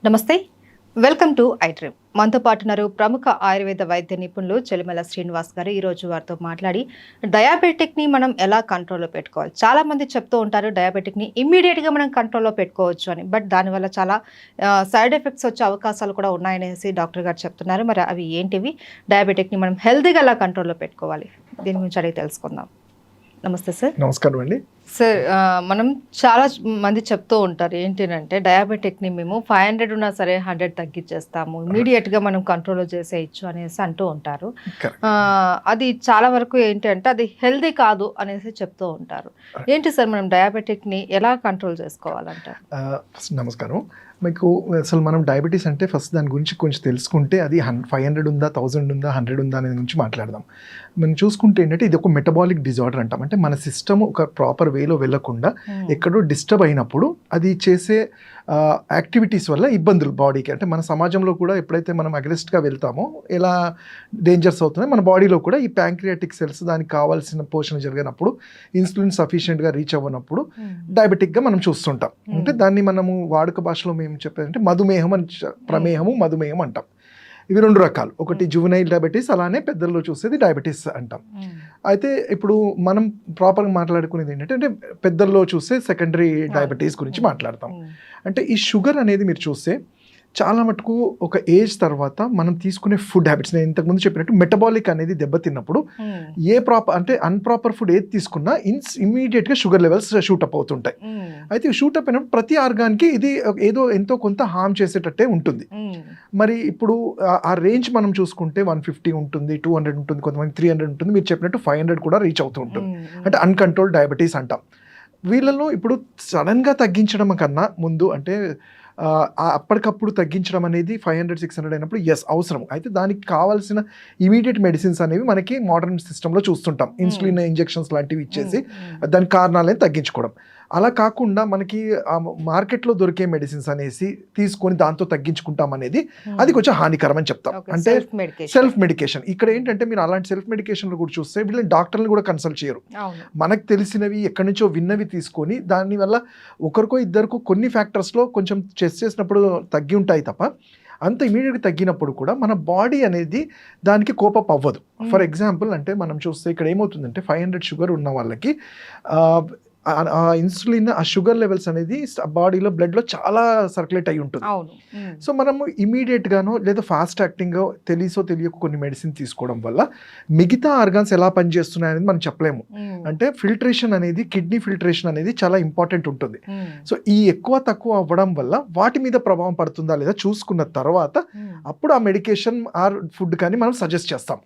నమస్తే, welcome to I dream. మనతో పాటు ఉన్నారు ప్రముఖ ఆయుర్వేద వైద్య నిపుణులు చెలిమల శ్రీనివాస్ గారు. ఈరోజు వారితో మాట్లాడి డయాబెటిక్ని మనం ఎలా కంట్రోల్లో పెట్టుకోవాలి. చాలామంది చెప్తూ ఉంటారు డయాబెటిక్ని ఇమ్మీడియట్గా మనం కంట్రోల్లో పెట్టుకోవచ్చు అని. బట్ దానివల్ల చాలా సైడ్ ఎఫెక్ట్స్ వచ్చే అవకాశాలు కూడా ఉన్నాయనేసి డాక్టర్ గారు చెప్తున్నారు. మరి అవి ఏంటివి, డయాబెటిక్ని మనం హెల్తీగా ఎలా కంట్రోల్లో పెట్టుకోవాలి, దీని గురించి అడిగి తెలుసుకుందాం. నమస్తే సార్. నమస్కారం అండి. సార్, మనం చాలా మంది చెప్తూ ఉంటారు ఏంటంటే డయాబెటిక్ని మేము 500 ఉన్నా సరే 100 తగ్గించేస్తాము, ఇమీడియట్గా మనం కంట్రోల్ చేసేయచ్చు అనేసి అంటూ ఉంటారు. అది చాలా వరకు ఏంటంటే అది హెల్దీ కాదు అనేసి చెప్తూ ఉంటారు. ఏంటి సార్, మనం డయాబెటిక్ని ఎలా కంట్రోల్ చేసుకోవాలంటారు? నమస్కారం. మీకు అసలు మనం డయాబెటీస్ అంటే ఫస్ట్ దాని గురించి కొంచెం తెలుసుకుంటే అది 500 ఉందా, 1000 ఉందా, 100 ఉందా అనే గురించి మాట్లాడదాం. మనం చూసుకుంటే ఏంటంటే ఇది ఒక మెటబాలిక్ డిజార్డర్ అంటాం. అంటే మన సిస్టమ్ ఒక ప్రాపర్ వేలో వెళ్ళకుండా ఎక్కడో డిస్టర్బ్ అయినప్పుడు అది చేసే యాక్టివిటీస్ వల్ల ఇబ్బందులు బాడీకి. అంటే మన సమాజంలో కూడా ఎప్పుడైతే మనం అగ్రెస్ట్గా వెళ్తామో ఎలా డేంజర్స్ అవుతున్నాయి మన బాడీలో కూడా ఈ ప్యాంక్రియాటిక్ సెల్స్ దానికి కావాల్సిన పోషణ జరిగినప్పుడు ఇన్సులిన్ సఫిషియెంట్గా రీచ్ అవ్వనప్పుడు డయాబెటిక్గా మనం చూస్తుంటాం. అంటే దాన్ని మనము వాడుక భాషలో మేము చెప్పేదంటే మధుమేహం అని, ప్రమేహము మధుమేహం అంటాం. ఇవి రెండు రకాలు. ఒకటి జువెనైల్ డయాబెటీస్, అలానే పెద్దల్లో చూసేది డయాబెటీస్ అంటాం. అయితే ఇప్పుడు మనం ప్రాపర్గా మాట్లాడుకునేది ఏంటంటే పెద్దల్లో చూస్తే సెకండరీ డయాబెటీస్ గురించి మాట్లాడతాం. అంటే ఈ షుగర్ అనేది మీరు చూస్తే చాలా మటుకు ఒక ఏజ్ తర్వాత మనం తీసుకునే ఫుడ్ హ్యాబిట్స్, నేను ఇంతకుముందు చెప్పినట్టు మెటబాలిక్ అనేది దెబ్బతిన్నప్పుడు అంటే అన్ప్రాపర్ ఫుడ్ ఏది తీసుకున్నా ఇమ్మీడియట్గా షుగర్ లెవెల్స్ షూటప్ అవుతుంటాయి. అయితే షూటప్ అయినప్పుడు ప్రతి ఆర్గాన్కి ఇది ఏదో ఎంతో కొంత హార్మ్ చేసేటట్టే ఉంటుంది. మరి ఇప్పుడు ఆ రేంజ్ మనం చూసుకుంటే 150 ఉంటుంది, 200 ఉంటుంది, కొంతమంది 300 ఉంటుంది, మీరు చెప్పినట్టు 500 కూడా రీచ్ అవుతూ ఉంటుంది. అంటే అన్కంట్రోల్ డయాబెటీస్ అంటాం. వీళ్ళలో ఇప్పుడు సడన్గా తగ్గించడం కన్నా ముందు అంటే అప్పటికప్పుడు తగ్గించడం అనేది 500-600 అయినప్పుడు అవసరం. అయితే దానికి కావాల్సిన ఇమీడియట్ మెడిసిన్స్ అనేవి మనకి మోడర్న్ సిస్టంలో చూస్తుంటాం. ఇన్సులిన్ ఇంజెక్షన్స్ లాంటివి ఇచ్చేసి దాని కారణాలను తగ్గించుకోవడం. అలా కాకుండా మనకి మార్కెట్లో దొరికే మెడిసిన్స్ అనేసి తీసుకొని దాంతో తగ్గించుకుంటాం అనేది అది కొంచెం హానికరం అని చెప్తాం. అంటే సెల్ఫ్ మెడికేషన్. ఇక్కడ ఏంటంటే మీరు అలాంటి సెల్ఫ్ మెడికేషన్లు కూడా చూస్తే వీళ్ళని డాక్టర్ని కూడా కన్సల్ట్ చేయరు. మనకు తెలిసినవి ఎక్కడి నుంచో విన్నవి తీసుకొని దానివల్ల ఒకరికో ఇద్దరికో కొన్ని ఫ్యాక్టర్స్లో కొంచెం చెక్ చేసినప్పుడు తగ్గి ఉంటాయి తప్ప అంత ఇమీడియట్గా తగ్గినప్పుడు కూడా మన బాడీ అనేది దానికి కోపప్ అవ్వదు. ఫర్ ఎగ్జాంపుల్ అంటే మనం చూస్తే ఇక్కడ ఏమవుతుందంటే 500 షుగర్ ఉన్న వాళ్ళకి ఆ ఇన్సులిన్, ఆ షుగర్ లెవెల్స్ అనేది బాడీలో బ్లడ్లో చాలా సర్క్యులేట్ అయి ఉంటుంది. సో మనము ఇమీడియట్గానో లేదా ఫాస్ట్ యాక్టింగ్ తెలియక కొన్ని మెడిసిన్ తీసుకోవడం వల్ల మిగతా ఆర్గాన్స్ ఎలా పనిచేస్తున్నాయి అనేది మనం చెప్పలేము. అంటే ఫిల్టరేషన్ అనేది, కిడ్నీ ఫిల్టరేషన్ అనేది చాలా ఇంపార్టెంట్ ఉంటుంది. సో ఈ ఎక్కువ తక్కువ అవ్వడం వల్ల వాటి మీద ప్రభావం పడుతుందా లేదా చూసుకున్న తర్వాత అప్పుడు ఆ మెడికేషన్ ఆర్ ఫుడ్ కానీ మనం సజెస్ట్ చేస్తాం.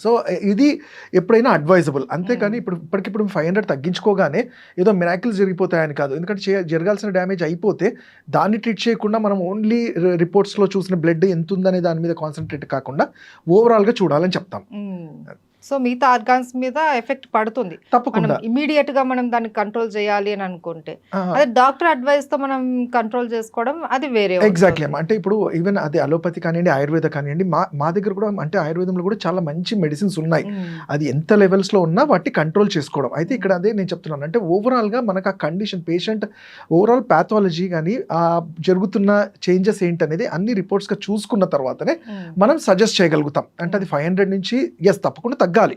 సో ఇది ఎప్పుడైనా అడ్వైజబుల్. అంతేకాని ఇప్పటికిప్పుడు 500 తగ్గించుకోగానే ఏదో మిరాకిల్స్ జరిగిపోతాయని కాదు. ఎందుకంటే జరగాల్సిన డ్యామేజ్ అయిపోతే దాన్ని ట్రీట్ చేయకుండా మనం ఓన్లీ రిపోర్ట్స్లో చూసిన బ్లడ్ ఎంత ఉందనే దాని మీద కాన్సన్ట్రేట్ కాకుండా ఓవరాల్గా చూడాలని చెప్తాం. సో మిగతా ఆర్గాన్స్ మీద ఎఫెక్ట్ పడుతుంది తప్పకుండా. ఇమీడియట్ గా మనం దాన్ని కంట్రోల్ చేయాలి అని అనుకుంటే అదే డాక్టర్ అడ్వైస్ తో మనం కంట్రోల్ చేసుకోవడం అది వేరే. ఎగ్జాక్ట్లీ. అంటే ఇప్పుడు ఈవెన్ అది అలోపతి కానివ్వండి, ఆయుర్వేద కానివ్వండి, మా దగ్గర కూడా అంటే ఆయుర్వేదంలో కూడా చాలా మంచి మెడిసిన్స్ ఉన్నాయి. అది ఎంత లెవెల్స్ లో ఉన్నా వాటిని కంట్రోల్ చేసుకోవడం. అయితే ఇక్కడ అదే నేను చెప్తున్నాను. అంటే ఓవరాల్ గా మనకు ఆ కండిషన్, పేషెంట్ ఓవరాల్ ప్యాథాలజీ కానీ ఆ జరుగుతున్న చేంజెస్ ఏంటనేది అన్ని రిపోర్ట్స్ గా చూసుకున్న తర్వాతనే మనం సజెస్ట్ చేయగలుగుతాం. అంటే అది 500 నుంచి తప్పకుండా తగ్గాలి.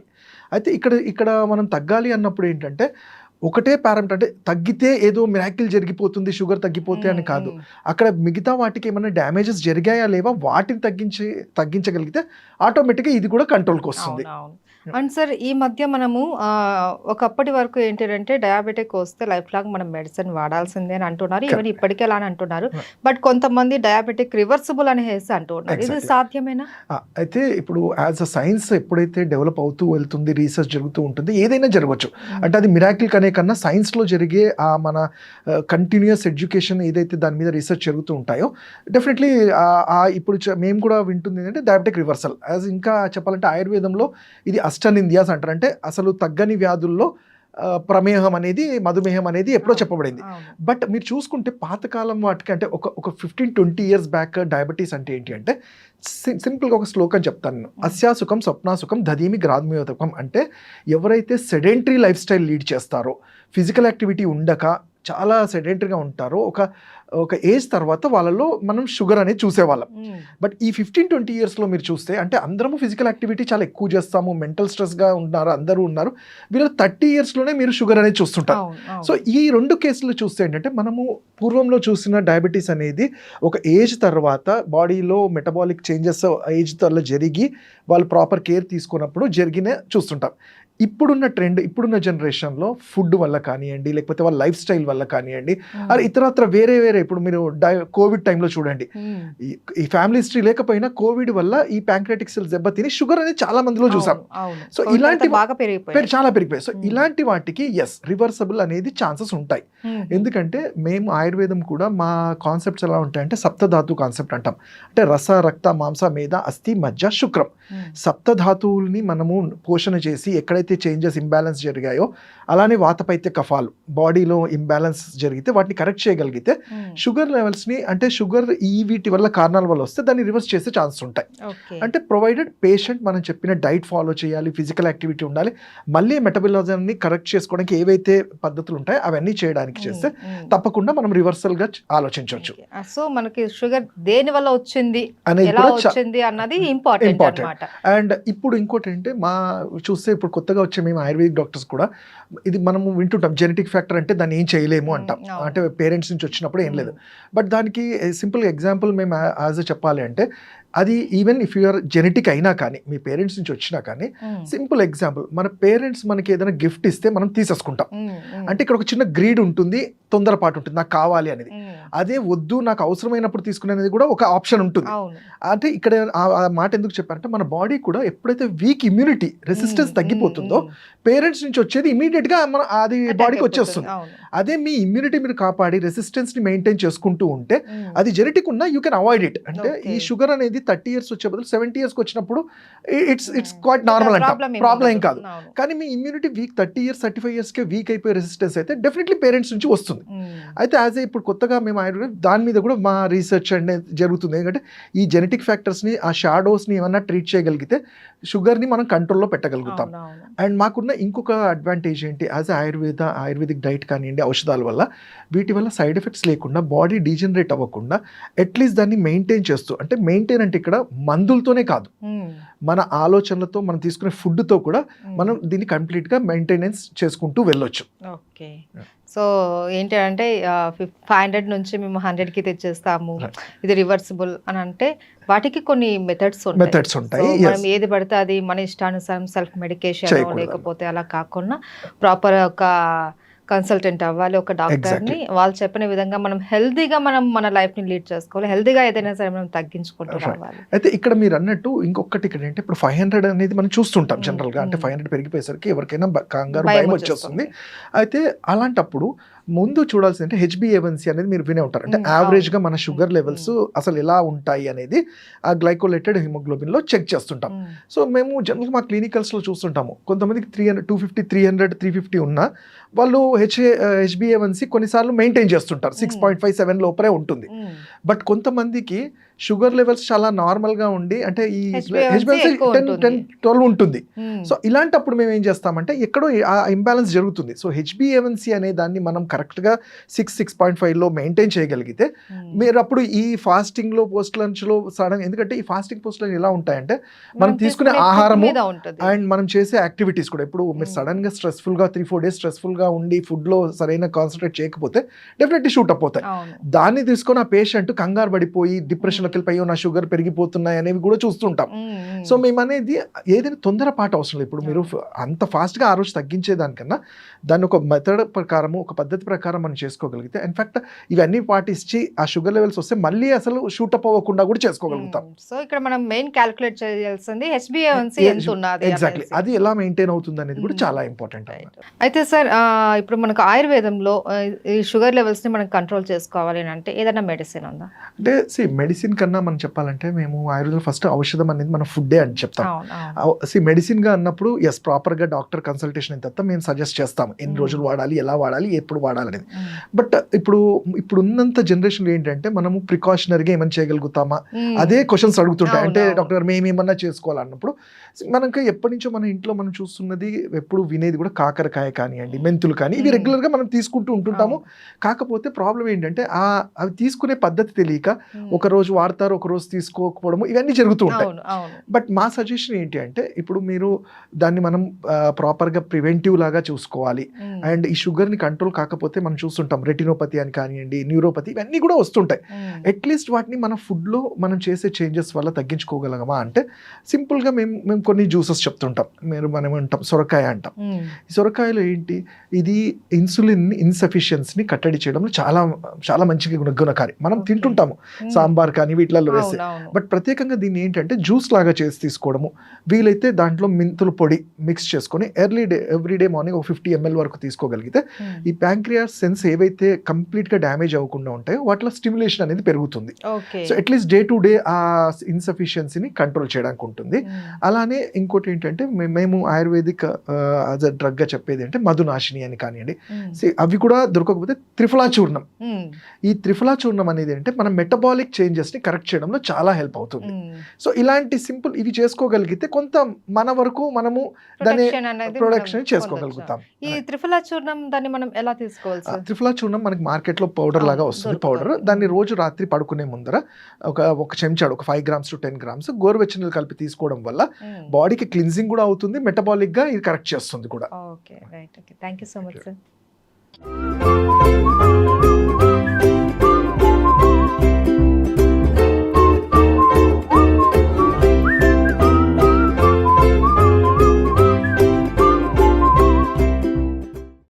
అయితే ఇక్కడ మనం తగ్గాలి అన్నప్పుడు ఏంటంటే ఒకటే పారామీటర్, అంటే తగ్గితే ఏదో మిరాకిల్ జరిగిపోతుంది షుగర్ తగ్గిపోతే అని కాదు. అక్కడ మిగతా వాటికి ఏమైనా డ్యామేజెస్ జరిగాయా లేవా వాటిని తగ్గించగలిగితే ఆటోమేటిక్గా ఇది కూడా కంట్రోల్కి వస్తుంది. అండ్ సార్, ఈ మధ్య మనము ఒకప్పటి వరకు ఏంటంటే డయాబెటిక్ వస్తే లైఫ్ లాంగ్ మనం మెడిసిన్ వాడాల్సిందే అని అంటున్నారు. ఈవెన్ ఇప్పటికే అలా అని అంటున్నారు. బట్ కొంతమంది డయాబెటిక్ రివర్సిబుల్ అనేసి అంటున్నారు. ఇది సాధ్యమేనా? అయితే ఇప్పుడు యాజ్ అ సైన్స్ ఎప్పుడైతే డెవలప్ అవుతూ వెళ్తుంది, రీసెర్చ్ జరుగుతూ ఉంటుంది, ఏదైనా జరగవచ్చు. అంటే అది మిరాకిల్ కనే కన్నా సైన్స్లో జరిగే మన కంటిన్యూస్ ఎడ్యుకేషన్ ఏదైతే దాని మీద రీసెర్చ్ జరుగుతూ ఉంటాయో డెఫినెట్లీ ఇప్పుడు మేము కూడా వింటుంది ఏంటంటే డయాబెటిక్ రివర్సల్. యాజ్ ఇంకా చెప్పాలంటే ఆయుర్వేదంలో ఇది అష్టనింద్యాస్ అంటారు. అంటే అసలు తగ్గని వ్యాధుల్లో ప్రమేహం అనేది, మధుమేహం అనేది ఎప్పుడో చెప్పబడింది. బట్ మీరు చూసుకుంటే పాతకాలం వాటికి అంటే ఒక 15-20 ఇయర్స్ బ్యాక్ డయాబెటీస్ అంటే ఏంటి అంటే సింపుల్గా ఒక శ్లోకం చెప్తాను. అస్యాసుఖం స్వప్నాసుఖం దధీమి గ్రాద్మయోతకం. అంటే ఎవరైతే సెడెంటరీ లైఫ్ స్టైల్ లీడ్ చేస్తారో, ఫిజికల్ యాక్టివిటీ ఉండక చాలా సెడెంటరీగా ఉంటారో ఒక ఏజ్ తర్వాత వాళ్ళలో మనం షుగర్ అనేది చూసేవాళ్ళం. బట్ ఈ 15-20 ఇయర్స్లో మీరు చూస్తే అంటే అందరము ఫిజికల్ యాక్టివిటీ చాలా ఎక్కువ చేస్తాము, మెంటల్ స్ట్రెస్గా ఉన్నారు, అందరూ ఉన్నారు. వీళ్ళు 30 ఇయర్స్లోనే మీరు షుగర్ అనేది చూస్తుంటారు. సో ఈ 2 కేసులు చూస్తే ఏంటంటే మనము పూర్వంలో చూసిన డయాబెటీస్ అనేది ఒక ఏజ్ తర్వాత బాడీలో మెటబాలిక్ చేంజెస్ ఏజ్ వల్ల జరిగి వాళ్ళు ప్రాపర్ కేర్ తీసుకున్నప్పుడు జరిగిన చూస్తుంటాం. ఇప్పుడున్న ట్రెండ్, ఇప్పుడున్న జనరేషన్లో ఫుడ్ వల్ల కానివ్వండి, లేకపోతే వాళ్ళ లైఫ్ స్టైల్ వల్ల కానివ్వండి, అది ఇతరత్ర వేరే ఇప్పుడు మీరు కోవిడ్ టైంలో చూడండి, ఈ ఫ్యామిలీ హిస్టరీ లేకపోయినా కోవిడ్ వల్ల ఈ ప్యాంక్రియాటిక్ సెల్స్ దెబ్బతిని షుగర్ అనేది చాలా మందిలో చూసాం. సో ఇలాంటి చాలా పెరిగిపోయాయి. సో ఇలాంటి వాటికి రివర్సబుల్ అనేది ఛాన్సెస్ ఉంటాయి. ఎందుకంటే మేము ఆయుర్వేదం కూడా మా కాన్సెప్ట్స్ ఎలా ఉంటాయంటే సప్తధాతు కాన్సెప్ట్ అంటాం. అంటే రస, రక్త, మాంస, మేధ, అస్థి, మజ్జ, శుక్రం, సప్తధాతువుల్ని మనము పోషణ చేసి ఎక్కడైతే చేంజెస్ ఇంబ్యాలెన్స్ జరిగాయో, అలానే వాతపైత్య కఫాలు బాడీలో ఇంబ్యాలెన్స్ జరిగితే వాటిని కరెక్ట్ చేయగలిగితే షుగర్ లెవెల్స్ని, అంటే షుగర్ వీటి వల్ల కారణాల వల్ల వస్తే దాన్ని రివర్స్ చేసే ఛాన్స్ ఉంటాయి. అంటే ప్రొవైడెడ్ పేషెంట్ మనం చెప్పిన డైట్ ఫాలో చేయాలి, ఫిజికల్ యాక్టివిటీ ఉండాలి, మళ్ళీ మెటబాలిజంని కరెక్ట్ చేసుకోవడానికి ఏవైతే పద్ధతులు ఉంటాయో అవన్నీ చేయడానికి చేస్తే తప్పకుండా మనం రివర్సల్గా ఆలోచించవచ్చు. సో మనకి షుగర్ దేని వల్ల వచ్చింది అన్నది ఇంపార్టెంట్. అండ్ ఇప్పుడు ఇంకోటి అంటే చూస్తే ఇప్పుడు కొత్తగా వచ్చే మేము ఆయుర్వేదిక్ డాక్టర్స్ కూడా ఇది మనము వింటుంటాం, జెనెటిక్ ఫ్యాక్టర్ అంటే దాన్ని ఏం చేయలేము అంటాం. అంటే పేరెంట్స్ నుంచి వచ్చినప్పుడు ఏం లేదు. బట్ దానికి సింపుల్ ఎగ్జాంపుల్ మేము యాజ్ చెప్పాలి అంటే అది ఈవెన్ ఇఫ్ యూఆర్ జెనెటిక్ అయినా కానీ, మీ పేరెంట్స్ నుంచి వచ్చినా కానీ, సింపుల్ ఎగ్జాంపుల్, మన పేరెంట్స్ మనకి ఏదైనా గిఫ్ట్ ఇస్తే మనం తీసేసుకుంటాం. అంటే ఇక్కడ ఒక చిన్న గ్రీడ్ ఉంటుంది, తొందరపాటు ఉంటుంది, నాకు కావాలి అనేది. అదే వద్దు నాకు అవసరమైనప్పుడు తీసుకునేది కూడా ఒక ఆప్షన్ ఉంటుంది. అంటే ఇక్కడ ఆ మాట ఎందుకు చెప్పారంటే మన బాడీ కూడా ఎప్పుడైతే వీక్ ఇమ్యూనిటీ రెసిస్టెన్స్ తగ్గిపోతుందో పేరెంట్స్ నుంచి వచ్చేది ఇమీడియట్ గా అది బాడీకి వచ్చేస్తుంది. అదే మీ ఇమ్యూనిటీ మీరు కాపాడి రెసిస్టెన్స్ ని మెయింటైన్ చేసుకుంటూ ఉంటే అది జెనెటిక్ ఉన్నా యూ కెన్ అవాయిడ్ ఇట్. అంటే ఈ షుగర్ అనేది 30 ఇయర్స్ వచ్చే బదులు 70 ఇయర్స్ వచ్చినప్పుడు ఇట్స్ క్వైట్ నార్మల్ అంటాం, ప్రాబ్లం ఏం కాదు. కానీ మీ ఇమ్యూనిటీ వీక్ 30 ఇయర్స్ 35 ఇయర్స్కే వీక్ అయిపోయే రెసిస్టెన్స్ అయితే డెఫినెట్లీ పేరెంట్స్ నుంచి వస్తుంది. అయితే యాజ్ ఇప్పుడు కొత్తగా మేము ఆయుర్వేదం దాని మీద కూడా మా రీసెర్చ్ అనేది జరుగుతుంది. ఎందుకంటే ఈ జెనెటిక్ ఫ్యాక్టర్స్ని, ఆ షాడోస్ని ఏమన్నా ట్రీట్ చేయగలిగితే షుగర్ని మనం కంట్రోల్లో పెట్టగలుగుతాం. అండ్ మాకున్న ఇంకొక అడ్వాంటేజ్ ఏంటి, యాజ్ ఆయుర్వేదిక్ డైట్ కానివ్వండి, ఔషధాల వల్ల వీటి వల్ల సైడ్ ఎఫెక్ట్స్ లేకుండా, బాడీ డీజనరేట్ అవ్వకుండా అట్లీస్ట్ దాన్ని మెయింటైన్ చేస్తూ, అంటే మెయింటైన్ అంటే ఇక్కడ మందులతోనే కాదు, మన ఆలోచనలతో, మనం తీసుకునే ఫుడ్తో కూడా మనం దీన్ని కంప్లీట్గా మెయింటెనెన్స్ చేసుకుంటూ వెళ్ళొచ్చు. ఓకే. సో ఏంటంటే 500 నుంచి మేము 100కి తెచ్చేస్తాము, ఇది రివర్సిబుల్ అని అంటే వాటికి కొన్ని మెథడ్స్ ఉంటాయి. మనం ఏది పడితే అది మన ఇష్టానుసారం సెల్ఫ్ మెడికేషన్ లేకపోతే అలా కాకుండా ప్రాపర్ ఒక కన్సల్టెంట్ అవ్వాలి, ఒక డాక్టర్ని, వాళ్ళు చెప్పిన విధంగా మనం హెల్తీగా మన లైఫ్ని లీడ్ చేసుకోవాలి, హెల్తీగా ఏదైనా సరే మనం తగ్గించుకుంటూ రావాలి. అయితే ఇక్కడ మీరు అన్నట్టు ఇంకొకటి ఇక్కడ ఏంటి, ఇప్పుడు 500 అనేది మనం చూస్తుంటాం జనరల్గా. అంటే 500 పెరిగిపోయేసరికి ఎవరికైనా కంగారు, భయం వచ్చేస్తుంది. అయితే అలాంటప్పుడు ముందు చూడాల్సింది అంటే HbA1c అనేది మీరు వినే ఉంటారు. అంటే యావరేజ్గా మన షుగర్ లెవెల్స్ అసలు ఎలా ఉంటాయి అనేది ఆ గ్లైకోలేటెడ్ హిమోగ్లోబిన్లో చెక్ చేస్తుంటాం. సో మేము జనరల్గా మా క్లినికల్స్లో చూస్తుంటాము, కొంతమందికి 300, 250, 300, 350 ఉన్నా వాళ్ళు HbA1c కొన్నిసార్లు మెయింటైన్ చేస్తుంటారు, 6.5, 7 లోపలే ఉంటుంది. బట్ కొంతమందికి షుగర్ లెవెల్స్ చాలా నార్మల్గా ఉండి, అంటే ఈ HbA1c 10-12 ఉంటుంది. సో ఇలాంటప్పుడు మేము ఏం చేస్తామంటే ఎక్కడో ఆ ఇంబ్యాలెన్స్ జరుగుతుంది. సో HbA1c అనే దాన్ని మనం కరెక్ట్గా 6.5లో మెయింటైన్ చేయగలిగితే మీరు అప్పుడు ఈ ఫాస్టింగ్లో, పోస్ట్ లంచ్లో సడన్, ఎందుకంటే ఈ ఫాస్టింగ్ పోస్ట్ లంచ్ ఎలా ఉంటాయంటే మనం తీసుకునే ఆహారము అండ్ మనం చేసే యాక్టివిటీస్ కూడా, ఇప్పుడు మీరు సడన్గా స్ట్రెస్ఫుల్గా 3-4 డేస్ స్ట్రెస్ఫుల్గా ఉండి ఫుడ్లో సరైన కాన్సన్ట్రేట్ చేయకపోతే డెఫినెట్లీ షూట్ అప్ అవుతాయి. దాన్ని తీసుకొని ఆ పేషెంట్ కంగారు పడిపోయి డిప్రెషన్లోకి వెళ్ళిపోయి నా షుగర్ పెరిగిపోతున్నాయి అనేవి కూడా చూస్తుంటాం. సో మేము అనేది ఏదైనా తొందరపాటు అవసరం లేదు. ఇప్పుడు మీరు అంత ఫాస్ట్గా ఆ రోజు తగ్గించేదానికన్నా దాన్ని ఒక మెథడ్ ప్రకారము, ఒక పద్ధతి ప్రకారం మనం చేసుకోగలిగితే, ఇన్ఫాక్ట్ ఇవన్నీ పాటించి ఆ షుగర్ లెవెల్స్ వస్తే మళ్ళీ అసలు షూటప్ అవ్వకుండా కూడా చేసుకోగలుగుతాం. సో ఇక్కడ మనం మెయిన్ క్యాలిక్యులేట్ చేయాల్సింది HbA1c ఎంత ఉన్నది, ఎగ్జాక్ట్లీ అది ఎలా మెయింటైన్ అవుతుంది అనేది కూడా చాలా ఇంపార్టెంట్. అయితే సార్ ఇప్పుడు మనకు ఆయుర్వేదంలో ఈ షుగర్ లెవెల్స్ ని మనం కంట్రోల్ చేసుకోవాలి అంటే ఏదైనా మెడిసిన్ ఉందా? అంటే మెడిసిన్ కన్నా మనం చెప్పాలంటే మేము ఆయుర్వేదం ఫస్ట్ ఔషధం అనేది మన ఫుడ్డే అని చెప్తాం. అవును, అవును. మెడిసిన్గా అన్నప్పుడు ఎస్ ప్రాపర్గా డాక్టర్ కన్సల్టేషన్ అయిన తర్వాత మేము సజెస్ట్ చేస్తాం ఎన్ని రోజులు వాడాలి, ఎలా వాడాలి, ఎప్పుడు వాడాలి అనేది. బట్ ఇప్పుడు ఉన్నంత జనరేషన్లో ఏంటంటే మనము ప్రికాషనరీగా ఏమైనా చేయగలుగుతామా అదే క్వశ్చన్స్ అడుగుతుంటాయి. అంటే అవును. డాక్టర్ గారు మేము ఏమన్నా చేసుకోవాలన్నప్పుడు మనకి ఎప్పటి నుంచో మన ఇంట్లో మనం చూస్తున్నది ఎప్పుడు వినేది కూడా కాకరకాయ కానివ్వండి, మెంతులు కానీ ఇవి రెగ్యులర్గా మనం తీసుకుంటూ ఉంటుంటాము. కాకపోతే ప్రాబ్లం ఏంటంటే అవి తీసుకునే పద్ధతి తెలియక ఒక రోజు వాడతారు, ఒక రోజు తీసుకోకపోవడము ఇవన్నీ జరుగుతూ ఉంటాయి. అవును, అవును. బట్ మా సజెషన్ ఏంటి అంటే ఇప్పుడు మీరు దాన్ని మనం ప్రాపర్గా ప్రివెంటివ్ లాగా చూసుకోవాలి. అండ్ ఈ షుగర్ని కంట్రోల్ కాకపోతే మనం చూస్తుంటాం రెటినోపతి అని కానివ్వండి, న్యూరోపతి ఇవన్నీ కూడా వస్తుంటాయి. అట్లీస్ట్ వాటిని మన ఫుడ్లో మనం చేసే చేంజెస్ వల్ల తగ్గించుకోగలమా అంటే సింపుల్గా మేము కొన్ని జ్యూసెస్ చెప్తుంటాం. మనం అంటాం సొరకాయ అంటాం. ఈ సొరకాయలో ఏంటి, ఇది ఇన్సులిన్ ఇన్సఫిషియన్సీని కట్టడి చేయడంలో చాలా చాలా మంచిగా గుణకారి. మనం తింటుంటాము సాంబార్ కానీ వీటిలలో వేసి. బట్ ప్రత్యేకంగా దీన్ని ఏంటంటే జ్యూస్ లాగా చేసి తీసుకోవడము, వీలైతే దాంట్లో మెంతుల పొడి మిక్స్ చేసుకొని ఎవ్రీడే మార్నింగ్ ఒక 50 ml వరకు తీసుకోగలిగితే ఈ ప్యాంక్రియాస్ సెన్స్ ఏవైతే కంప్లీట్గా డ్యామేజ్ అవ్వకుండా ఉంటాయో వాటిలో స్టిమ్యులేషన్ అనేది పెరుగుతుంది. So at least day to day ఆ ఇన్సఫిషియన్సీని కంట్రోల్ చేయడానికి ఉంటుంది. అలానే ఇంకోటి ఏంటంటే మేము ఆయుర్వేదిక్ యాజ్ అ డ్రగ్గా చెప్పేది అంటే మధునాశిని అని కానివ్వండి, అవి కూడా దొరకకపోతే త్రిఫలా చూర్ణం. ఈ త్రిఫలా చూర్ణం అనేది అంటే మన మెటబాలిక్ చేంజెస్ని కరెక్ట్ చేయడంలో చాలా హెల్ప్ అవుతుంది. సో ఇలాంటి సింపుల్ ఇవి చేసుకోగలిగితే కొంత మన వరకు మనము దాని ప్రొడక్షన్ చేసుకోగలుగుతాం. ఈ త్రిఫలా చూర్ణం దాన్ని మనం ఎలా తీసుకోవాలి? త్రిఫలా చూర్ణం మనకి మార్కెట్లో పౌడర్ లాగా వస్తుంది. పౌడర్ దాన్ని రోజు రాత్రి పడుకునే ముందర ఒక చెంచాడు, ఒక 5 grams to 10 grams గోరువెచ్చనీళ్ళు కలిపి తీసుకోవడం వల్ల బాడీకి క్లిన్జింగ్ కూడా అవుతుంది, మెటబాలిక్ గా ఇది కరెక్ట్ చేస్తుంది కూడా. Okay, right. Okay, thank you so much sir.